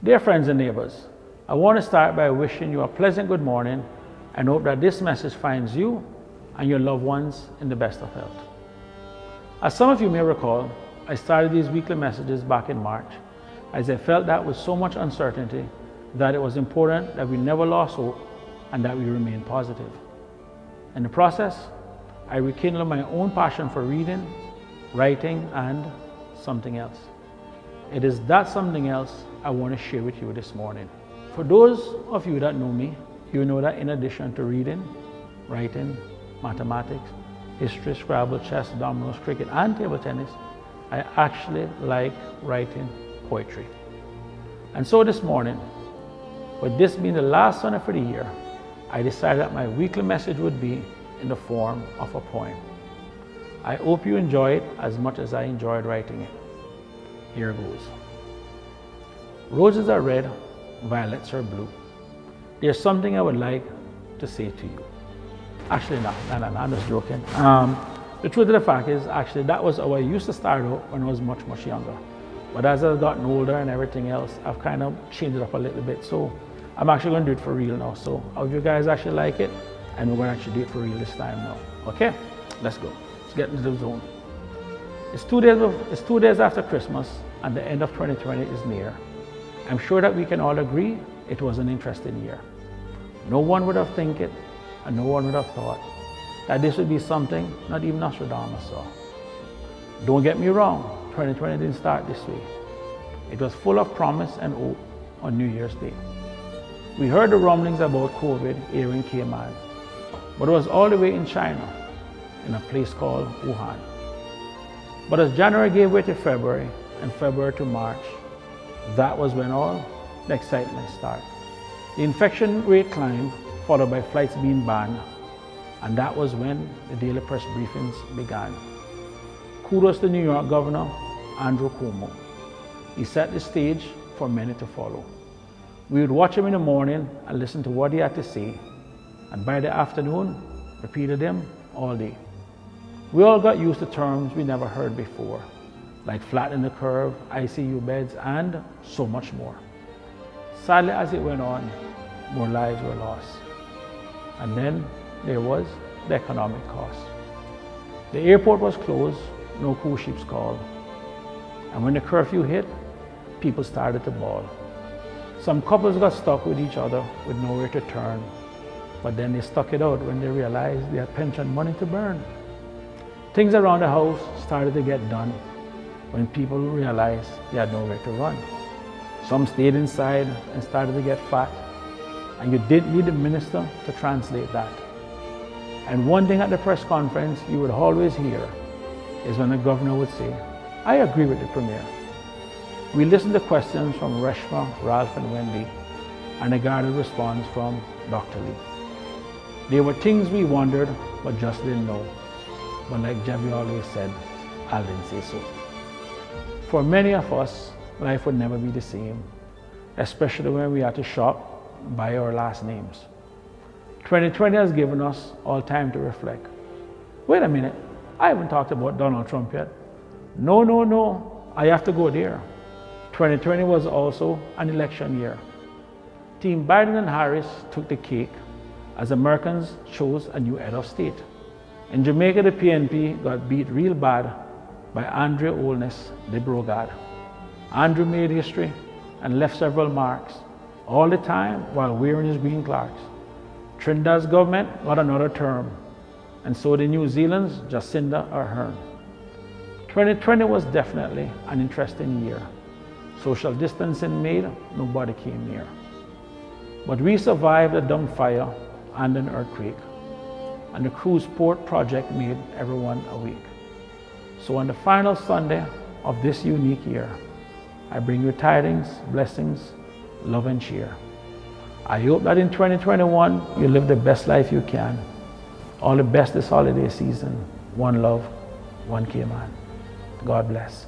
Dear friends and neighbors, I want to start by wishing you a pleasant good morning and hope that this message finds you and your loved ones in the best of health. As some of you may recall, I started these weekly messages back in March as I felt that with so much uncertainty that it was important that we never lost hope and that we remain positive. In the process, I rekindled my own passion for reading, writing, and something else. It is that something else I want to share with you this morning. For those of you that know me, you know that in addition to reading, writing, mathematics, history, Scrabble, chess, dominoes, cricket, and table tennis, I actually like writing poetry. And so this morning, with this being the last Sunday for the year, I decided that my weekly message would be in the form of a poem. I hope you enjoy it as much as I enjoyed writing it. Here goes. Roses are red, violets are blue. There's something I would like to say to you. Actually, no, I'm just joking. The truth of the fact is, actually, that was how I used to start out when I was much, much younger. But as I've gotten older and everything else, I've kind of changed it up a little bit. So I'm actually going to do it for real now. So I hope you guys actually like it, and we're going to actually do it for real this time now. Okay? Let's go. Let's get into the zone. It's 2 days after Christmas, and the end of 2020 is near. I'm sure that we can all agree it was an interesting year. No one would have think it, and no one would have thought that this would be something not even Nostradamus saw. Don't get me wrong, 2020 didn't start this way. It was full of promise and hope on New Year's Day. We heard the rumblings about COVID here in Cayman, but it was all the way in China, in a place called Wuhan. But as January gave way to February, and February to March, that was when all the excitement started. The infection rate climbed, followed by flights being banned, and that was when the daily press briefings began. Kudos to New York Governor Andrew Cuomo. He set the stage for many to follow. We would watch him in the morning and listen to what he had to say, and by the afternoon, repeated them all day. We all got used to terms we never heard before, like flattening the curve, ICU beds, and so much more. Sadly, as it went on, more lives were lost. And then there was the economic cost. The airport was closed, no cruise ships called. And when the curfew hit, people started to bawl. Some couples got stuck with each other with nowhere to turn, but then they stuck it out when they realized they had pension money to burn. Things around the house started to get done when people realized they had nowhere to run. Some stayed inside and started to get fat, and you didn't need a minister to translate that. And one thing at the press conference you would always hear is when the governor would say, "I agree with the premier." We listened to questions from Reshma, Ralph, and Wendy, and a guarded response from Dr. Lee. There were things we wondered but just didn't know. But like Jebby always said, I didn't say so. For many of us, life would never be the same, especially when we had to shop by our last names. 2020 has given us all time to reflect. Wait a minute, I haven't talked about Donald Trump yet. No, I have to go there. 2020 was also an election year. Team Biden and Harris took the cake as Americans chose a new head of state. In Jamaica, the PNP got beat real bad by Andre Holness, the Brogad. Andrew made history and left several marks, all the time while wearing his green Clarks. Trinidad's government got another term, and so did New Zealand's Jacinda Ardern. 2020 was definitely an interesting year. Social distancing made nobody came near. But we survived a dumb fire and an earthquake, and the cruise port project made everyone awake. So on the final Sunday of this unique year, I bring you tidings, blessings, love, and cheer. I hope that in 2021, you live the best life you can. All the best this holiday season. One love, one Cayman. God bless.